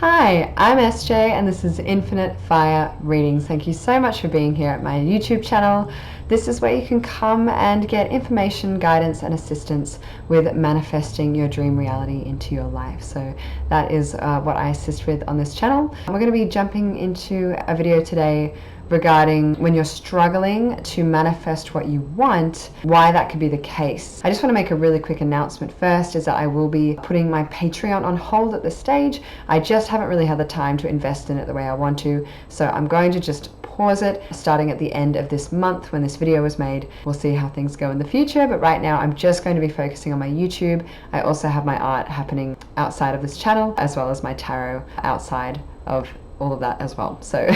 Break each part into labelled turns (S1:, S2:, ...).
S1: Hi, I'm SJ and this is Infinite Fire Readings. Thank you so much for being here at my YouTube channel. This is where you can come and get information, guidance and assistance with manifesting your dream reality into your life. So that is what I assist with on this channel. And we're going to be jumping into a video today regarding when you're struggling to manifest what you want, why that could be the case. I just want to make a really quick announcement first, is that I will be putting my Patreon on hold at this stage. I just haven't really had the time to invest in it the way I want to, so I'm going to just pause it starting at the end of this month when this video was made. We'll see how things go in the future, but right now I'm just going to be focusing on my YouTube. I also have my art happening outside of this channel, as well as my tarot outside of all of that as well. So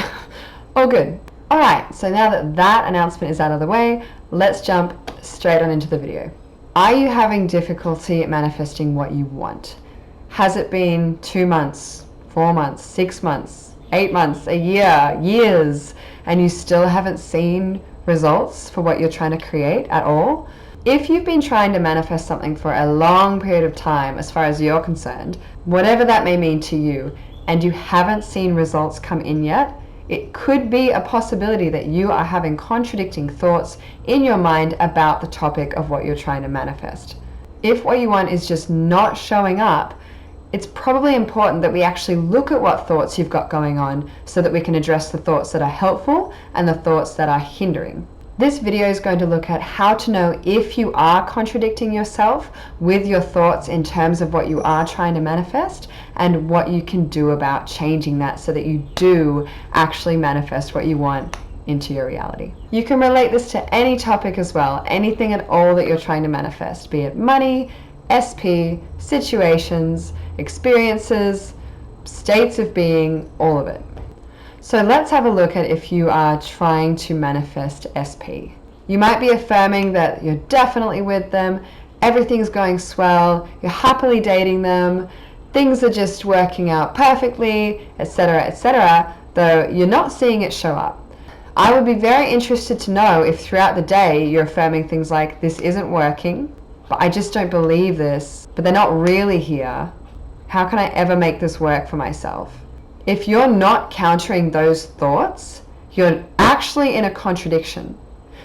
S1: all good. All right, so now that that announcement is out of the way, let's jump straight on into the video. Are you having difficulty manifesting what you want? Has it been 2 months, 4 months, 6 months, 8 months, a year, years, and you still haven't seen results for what you're trying to create at all? If you've been trying to manifest something for a long period of time, as far as you're concerned, whatever that may mean to you, and you haven't seen results come in yet, it could be a possibility that you are having contradicting thoughts in your mind about the topic of what you're trying to manifest. If what you want is just not showing up, it's probably important that we actually look at what thoughts you've got going on so that we can address the thoughts that are helpful and the thoughts that are hindering. This video is going to look at how to know if you are contradicting yourself with your thoughts in terms of what you are trying to manifest, and what you can do about changing that so that you do actually manifest what you want into your reality. You can relate this to any topic as well, anything at all that you're trying to manifest, be it money, SP, situations, experiences, states of being, all of it. So let's have a look at if you are trying to manifest SP. You might be affirming that you're definitely with them, everything's going swell, you're happily dating them, things are just working out perfectly, etc., though you're not seeing it show up. I would be very interested to know if throughout the day you're affirming things like, this isn't working, but I just don't believe this, but they're not really here. How can I ever make this work for myself? If you're not countering those thoughts, you're actually in a contradiction.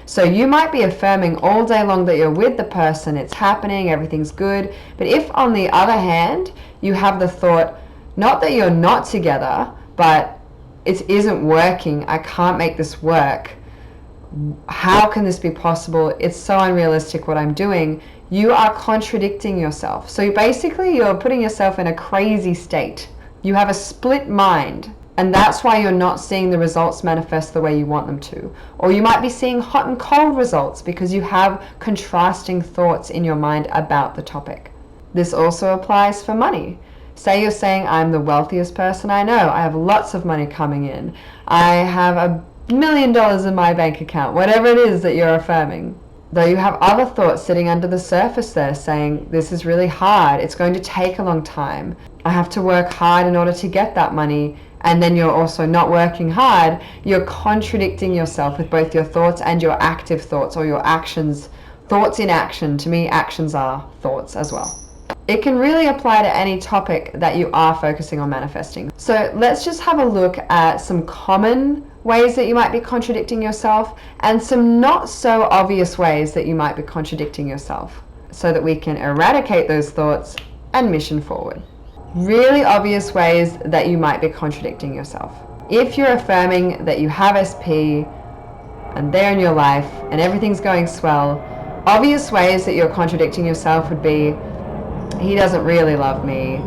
S1: So you might be affirming all day long that you're with the person, it's happening, everything's good. But if on the other hand, you have the thought, not that you're not together, but it isn't working, I can't make this work. How can this be possible? It's so unrealistic what I'm doing. You are contradicting yourself. So basically you're putting yourself in a crazy state. You have a split mind, and that's why you're not seeing the results manifest the way you want them to. Or you might be seeing hot and cold results because you have contrasting thoughts in your mind about the topic. This also applies for money. Say you're saying, I'm the wealthiest person I know, I have lots of money coming in, I have $1 million in my bank account, whatever it is that you're affirming. Though you have other thoughts sitting under the surface there saying, this is really hard, it's going to take a long time, I have to work hard in order to get that money, and then you're also not working hard, you're contradicting yourself with both your thoughts and your active thoughts, or your actions. Thoughts in action, to me actions are thoughts as well. It can really apply to any topic that you are focusing on manifesting. So let's just have a look at some common ways that you might be contradicting yourself, and some not so obvious ways that you might be contradicting yourself, so that we can eradicate those thoughts and mission forward. Really obvious ways that you might be contradicting yourself. If you're affirming that you have SP and they're in your life and everything's going swell, obvious ways that you're contradicting yourself would be, he doesn't really love me,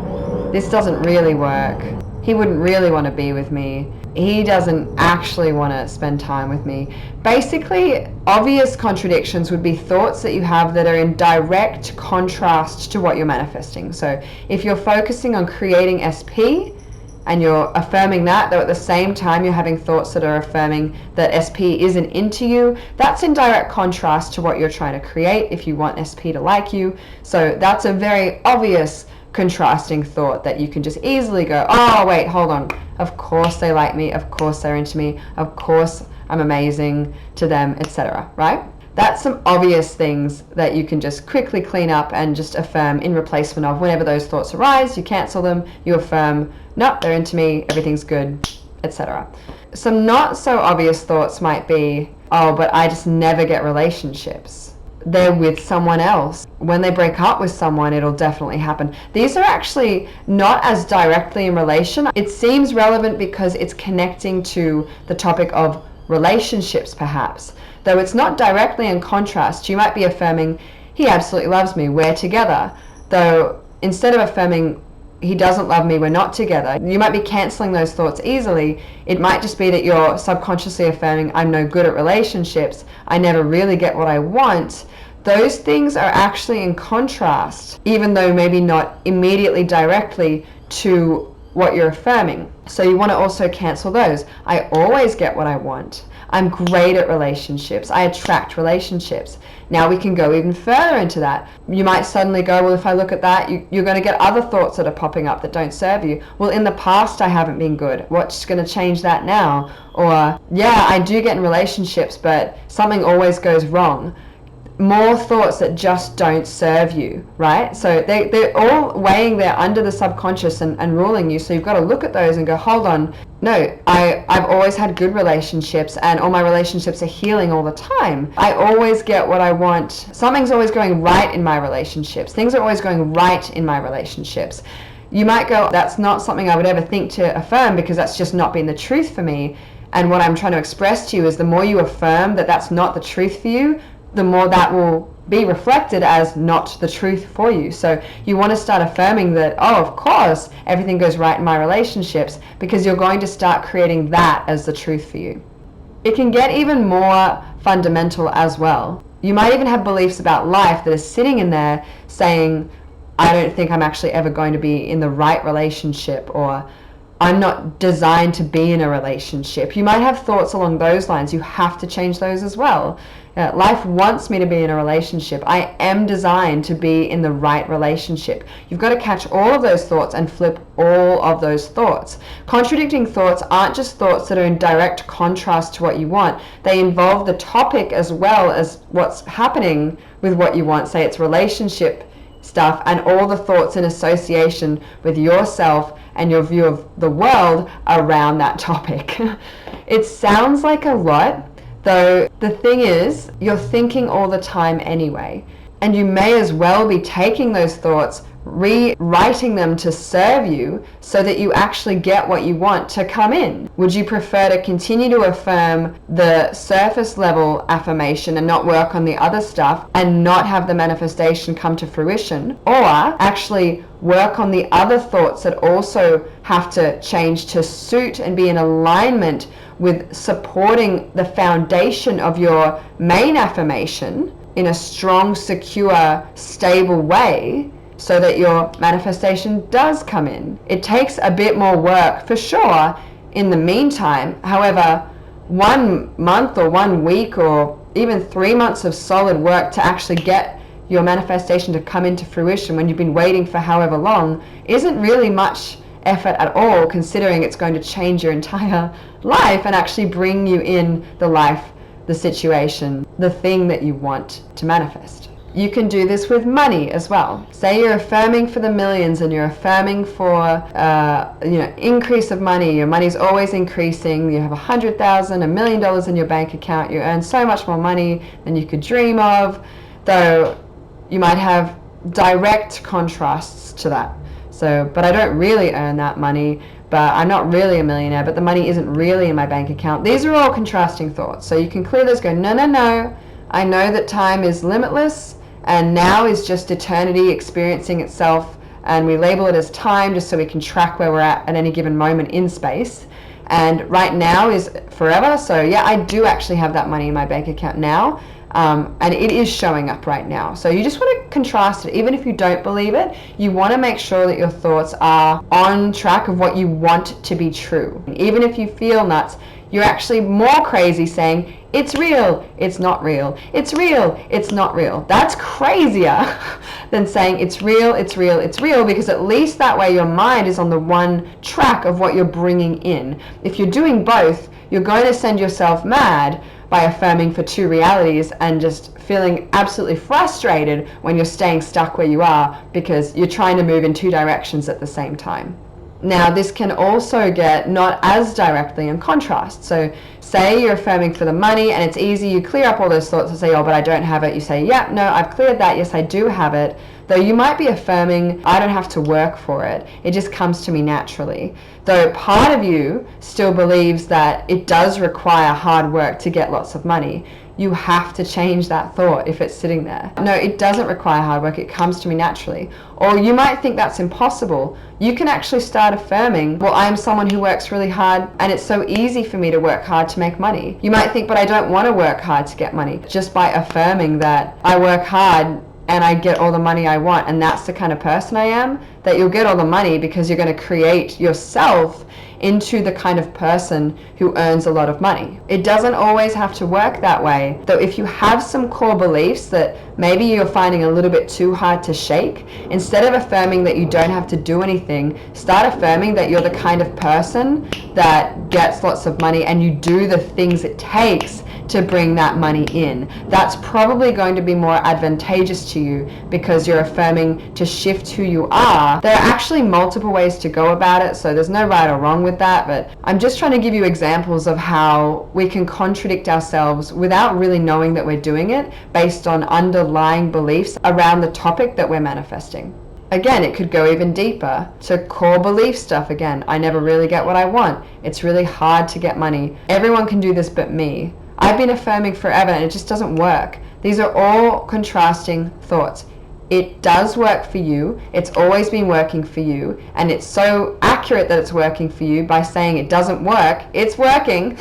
S1: this doesn't really work, he wouldn't really want to be with me, he doesn't actually want to spend time with me. Basically, obvious contradictions would be thoughts that you have that are in direct contrast to what you're manifesting. So if you're focusing on creating SP and you're affirming that, though at the same time you're having thoughts that are affirming that SP isn't into you, that's in direct contrast to what you're trying to create if you want SP to like you. So that's a very obvious contrasting thought that you can just easily go, oh wait, hold on, of course they like me, of course they're into me, of course I'm amazing to them, etc. Right? That's some obvious things that you can just quickly clean up and just affirm in replacement of. Whenever those thoughts arise, you cancel them, you affirm, nope, they're into me, everything's good, etc. Some not so obvious thoughts might be, oh, but I just never get relationships. They're with someone else. When they break up with someone, it'll definitely happen. These are actually not as directly in relation. It seems relevant because it's connecting to the topic of relationships, perhaps. Though it's not directly in contrast. You might be affirming, he absolutely loves me, we're together. Though instead of affirming, he doesn't love me, we're not together, you might be cancelling those thoughts easily. It might just be that you're subconsciously affirming, I'm no good at relationships, I never really get what I want. Those things are actually in contrast, even though maybe not immediately directly to what you're affirming. So you want to also cancel those. I always get what I want. I'm great at relationships. I attract relationships. Now we can go even further into that. You might suddenly go, well, if I look at that, you're going to get other thoughts that are popping up that don't serve you. Well, in the past, I haven't been good. What's going to change that now? Or, yeah, I do get in relationships, but something always goes wrong. More thoughts that just don't serve you, right? So they're all weighing there under the subconscious and ruling you. So you've got to look at those and go, hold on, no, I've always had good relationships and all my relationships are healing all the time. I always get what I want. Something's always going right in my relationships. Things are always going right in my relationships. You might go, that's not something I would ever think to affirm because that's just not been the truth for me. And what I'm trying to express to you is the more you affirm that that's not the truth for you, the more that will be reflected as not the truth for you. So you want to start affirming that, oh, of course, everything goes right in my relationships, because you're going to start creating that as the truth for you. It can get even more fundamental as well. You might even have beliefs about life that are sitting in there saying, I don't think I'm actually ever going to be in the right relationship, or I'm not designed to be in a relationship. You might have thoughts along those lines. You have to change those as well. Life wants me to be in a relationship. I am designed to be in the right relationship. You've got to catch all of those thoughts and flip all of those thoughts. Contradicting thoughts aren't just thoughts that are in direct contrast to what you want. They involve the topic as well as what's happening with what you want. Say it's relationship stuff and all the thoughts in association with yourself and your view of the world around that topic. It sounds like a lot, though the thing is, you're thinking all the time anyway, and you may as well be taking those thoughts, rewriting them to serve you so that you actually get what you want to come in. Would you prefer to continue to affirm the surface level affirmation and not work on the other stuff and not have the manifestation come to fruition, or actually work on the other thoughts that also have to change to suit and be in alignment with supporting the foundation of your main affirmation in a strong, secure, stable way, so that your manifestation does come in? It takes a bit more work for sure in the meantime. However, 1 month or 1 week or even 3 months of solid work to actually get your manifestation to come into fruition when you've been waiting for however long isn't really much effort at all, considering it's going to change your entire life and actually bring you in the life, the situation, the thing that you want to manifest. You can do this with money as well. Say you're affirming for the millions and you're affirming for increase of money. Your money's always increasing. You have $100,000, $1 million in your bank account. You earn so much more money than you could dream of, though you might have direct contrasts to that. So, but I don't really earn that money, but I'm not really a millionaire, but the money isn't really in my bank account. These are all contrasting thoughts. So you can clear those, go, no, no, no. I know that time is limitless and now is just eternity experiencing itself, and we label it as time just so we can track where we're at any given moment in space. And right now is forever. So yeah, I do actually have that money in my bank account now. And it is showing up right now. So you just want to contrast it. Even if you don't believe it, you want to make sure that your thoughts are on track of what you want to be true. Even if you feel nuts, you're actually more crazy saying, it's real, it's not real. It's real, it's not real. That's crazier than saying it's real, it's real, it's real, because at least that way your mind is on the one track of what you're bringing in. If you're doing both, you're going to send yourself mad, by affirming for two realities and just feeling absolutely frustrated when you're staying stuck where you are because you're trying to move in two directions at the same time. Now, this can also get not as directly in contrast. So say you're affirming for the money and it's easy, you clear up all those thoughts and say, oh, but I don't have it. You say, yeah, no, I've cleared that. Yes, I do have it. Though you might be affirming, I don't have to work for it. It just comes to me naturally. Though part of you still believes that it does require hard work to get lots of money. You have to change that thought if it's sitting there. No, it doesn't require hard work. It comes to me naturally. Or you might think that's impossible. You can actually start affirming, well, I'm someone who works really hard and it's so easy for me to work hard to make money. You might think, but I don't want to work hard to get money. Just by affirming that I work hard and I get all the money I want, and that's the kind of person I am, that you'll get all the money because you're going to create yourself into the kind of person who earns a lot of money. It doesn't always have to work that way, though. If you have some core beliefs that maybe you're finding a little bit too hard to shake, instead of affirming that you don't have to do anything, start affirming that you're the kind of person that gets lots of money and you do the things it takes to bring that money in. That's probably going to be more advantageous to you because you're affirming to shift who you are. There are actually multiple ways to go about it, so there's no right or wrong with that, but I'm just trying to give you examples of how we can contradict ourselves without really knowing that we're doing it based on underlying beliefs around the topic that we're manifesting. Again, it could go even deeper to core belief stuff. Again, I never really get what I want. It's really hard to get money. Everyone can do this but me. I've been affirming forever and it just doesn't work. These are all contrasting thoughts. It does work for you. It's always been working for you. And it's so accurate that it's working for you by saying it doesn't work. It's working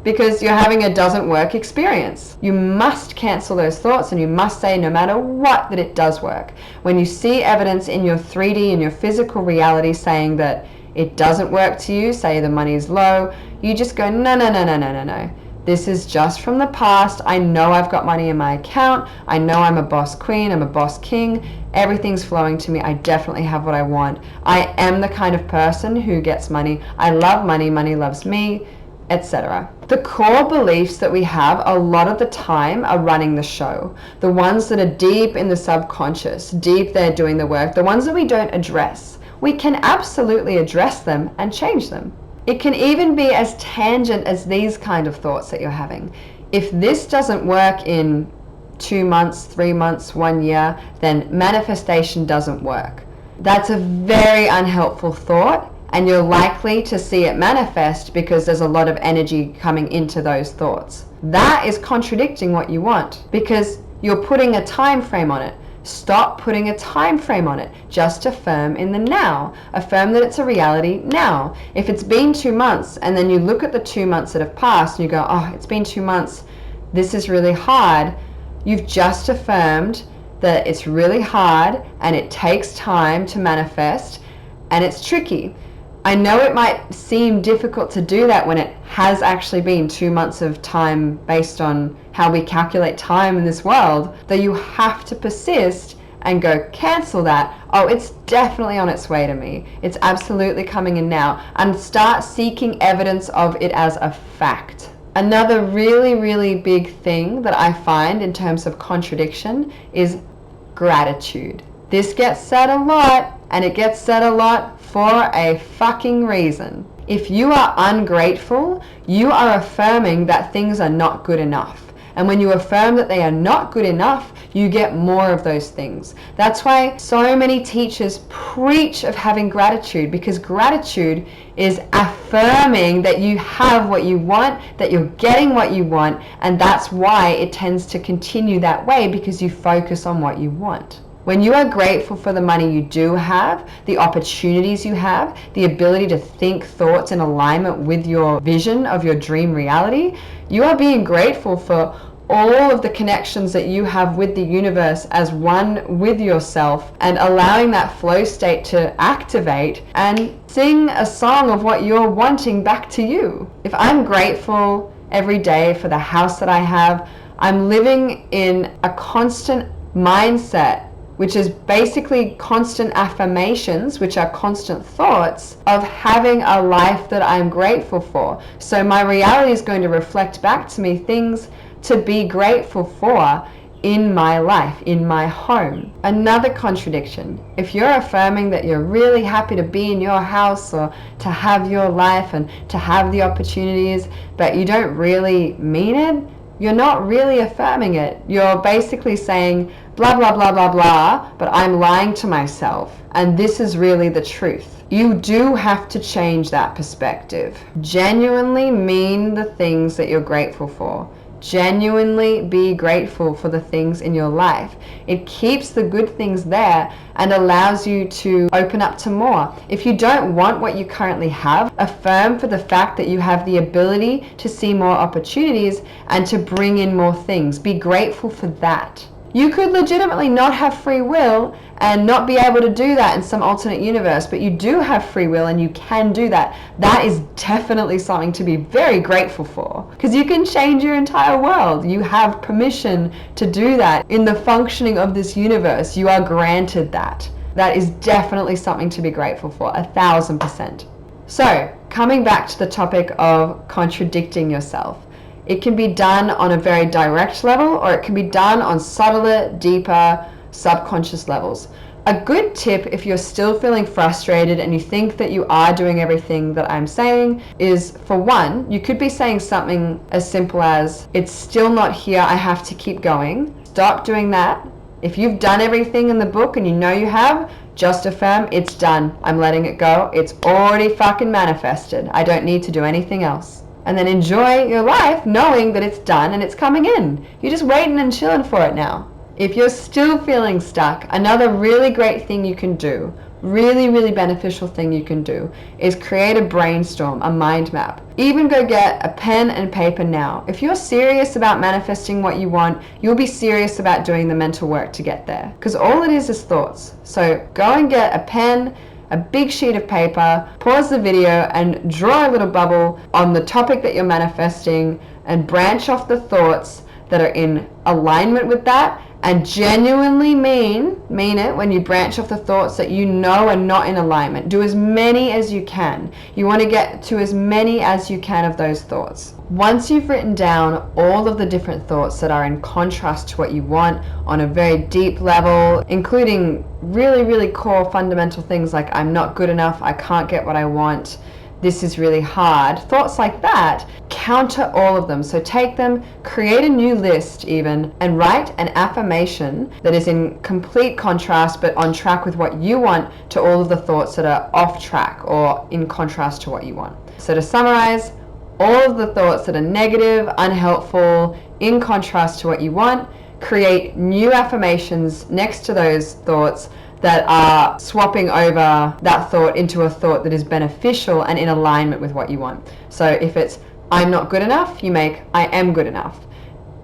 S1: because you're having a doesn't work experience. You must cancel those thoughts and you must say no matter what that it does work. When you see evidence in your 3D, in your physical reality saying that it doesn't work to you, say the money is low, you just go, no, no, no, no, no, no, no. This is just from the past. I know I've got money in my account. I know I'm a boss queen. I'm a boss king. Everything's flowing to me. I definitely have what I want. I am the kind of person who gets money. I love money. Money loves me, etc. The core beliefs that we have a lot of the time are running the show. The ones that are deep in the subconscious, deep there doing the work, the ones that we don't address. We can absolutely address them and change them. It can even be as tangent as these kind of thoughts that you're having. If this doesn't work in 2 months, 3 months, 1 year, then manifestation doesn't work. That's a very unhelpful thought, and you're likely to see it manifest because there's a lot of energy coming into those thoughts. That is contradicting what you want because you're putting a time frame on it. Stop putting a time frame on it. Just affirm in the now. Affirm that it's a reality now. If it's been 2 months and then you look at the 2 months that have passed and you go, oh, it's been 2 months, this is really hard. You've just affirmed that it's really hard and it takes time to manifest and it's tricky. I know it might seem difficult to do that when it has actually been 2 months of time based on how we calculate time in this world, though you have to persist and go cancel that. Oh, it's definitely on its way to me. It's absolutely coming in now, and start seeking evidence of it as a fact. Another really, really big thing that I find in terms of contradiction is gratitude. This gets said a lot, and it gets said a lot for a fucking reason. If you are ungrateful, you are affirming that things are not good enough. And when you affirm that they are not good enough, you get more of those things. That's why so many teachers preach of having gratitude, because gratitude is affirming that you have what you want, that you're getting what you want, and that's why it tends to continue that way, because you focus on what you want. When you are grateful for the money you do have, the opportunities you have, the ability to think thoughts in alignment with your vision of your dream reality, you are being grateful for all of the connections that you have with the universe as one with yourself, and allowing that flow state to activate and sing a song of what you're wanting back to you. If I'm grateful every day for the house that I have, I'm living in a constant mindset which is basically constant affirmations, which are constant thoughts of having a life that I'm grateful for. So my reality is going to reflect back to me things to be grateful for in my life, in my home. Another contradiction. If you're affirming that you're really happy to be in your house or to have your life and to have the opportunities, but you don't really mean it, you're not really affirming it. You're basically saying blah, blah, blah, blah, blah, but I'm lying to myself. And this is really the truth. You do have to change that perspective. Genuinely mean the things that you're grateful for. Genuinely be grateful for the things in your life. It keeps the good things there and allows you to open up to more. If you don't want what you currently have, affirm for the fact that you have the ability to see more opportunities and to bring in more things. Be grateful for that. You could legitimately not have free will and not be able to do that in some alternate universe, but you do have free will and you can do that. That is definitely something to be very grateful for, because you can change your entire world. You have permission to do that. In the functioning of this universe, you are granted that. That is definitely something to be grateful for, 1000%. So, coming back to the topic of contradicting yourself. It can be done on a very direct level, or it can be done on subtler, deeper, subconscious levels. A good tip, if you're still feeling frustrated and you think that you are doing everything that I'm saying, is, for one, you could be saying something as simple as, it's still not here, I have to keep going. Stop doing that. If you've done everything in the book and you know you have, just affirm, it's done. I'm letting it go. It's already fucking manifested. I don't need to do anything else. And then enjoy your life knowing that it's done and it's coming in. You're just waiting and chilling for it now. If you're still feeling stuck, another really great thing you can do, really, really beneficial thing you can do, is create a brainstorm, a mind map. Even go get a pen and paper now. If you're serious about manifesting what you want, you'll be serious about doing the mental work to get there. Because all it is thoughts. So go and get a pen, a big sheet of paper, pause the video and draw a little bubble on the topic that you're manifesting and branch off the thoughts that are in alignment with that, and genuinely mean it when you branch off the thoughts that you know are not in alignment. Do as many as you can. You want to get to as many as you can of those thoughts. Once you've written down all of the different thoughts that are in contrast to what you want on a very deep level, including really, really core fundamental things like I'm not good enough, I can't get what I want, this is really hard, thoughts like that, counter all of them. So take them, create a new list even, and write an affirmation that is in complete contrast but on track with what you want to all of the thoughts that are off track or in contrast to what you want. So to summarize, all of the thoughts that are negative, unhelpful, in contrast to what you want, create new affirmations next to those thoughts that are swapping over that thought into a thought that is beneficial and in alignment with what you want. So if it's I'm not good enough, you make I am good enough.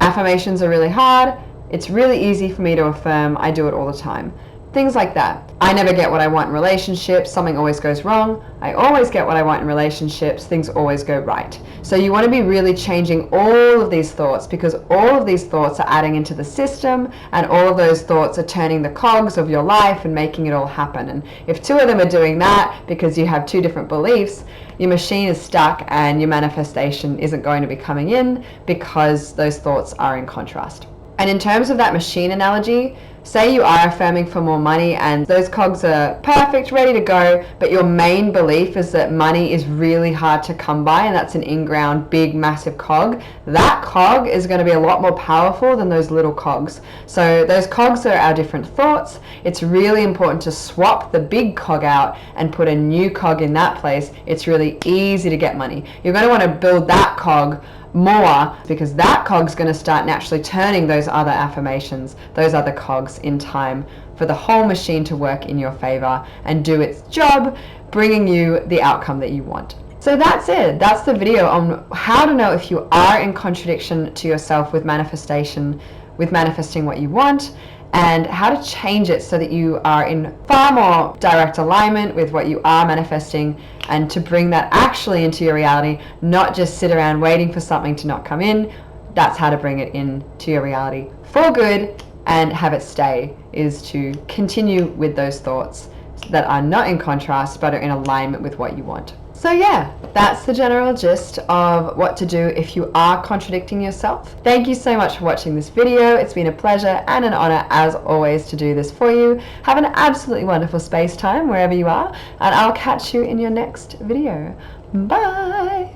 S1: Affirmations are really hard. It's really easy for me to affirm. I do it all the time. Things like that. I never get what I want in relationships. Something always goes wrong. I always get what I want in relationships. Things always go right. So you want to be really changing all of these thoughts, because all of these thoughts are adding into the system, and all of those thoughts are turning the cogs of your life and making it all happen. And if two of them are doing that because you have two different beliefs, your machine is stuck and your manifestation isn't going to be coming in because those thoughts are in contrast. And in terms of that machine analogy, say you are affirming for more money and those cogs are perfect, ready to go, but your main belief is that money is really hard to come by, and that's an in-ground, big, massive cog. That cog is going to be a lot more powerful than those little cogs. So those cogs are our different thoughts. It's really important to swap the big cog out and put a new cog in that place. It's really easy to get money. You're going to want to build that cog more, because that cog's going to start naturally turning those other affirmations, those other cogs in time for the whole machine to work in your favor and do its job, bringing you the outcome that you want. So that's it. That's the video on how to know if you are in contradiction to yourself with manifestation, with manifesting what you want, and how to change it so that you are in far more direct alignment with what you are manifesting, and to bring that actually into your reality, not just sit around waiting for something to not come in. That's how to bring it into your reality for good and have it stay, is to continue with those thoughts that are not in contrast but are in alignment with what you want. So yeah, that's the general gist of what to do if you are contradicting yourself. Thank you so much for watching this video. It's been a pleasure and an honor as always to do this for you. Have an absolutely wonderful space time wherever you are, and I'll catch you in your next video. Bye!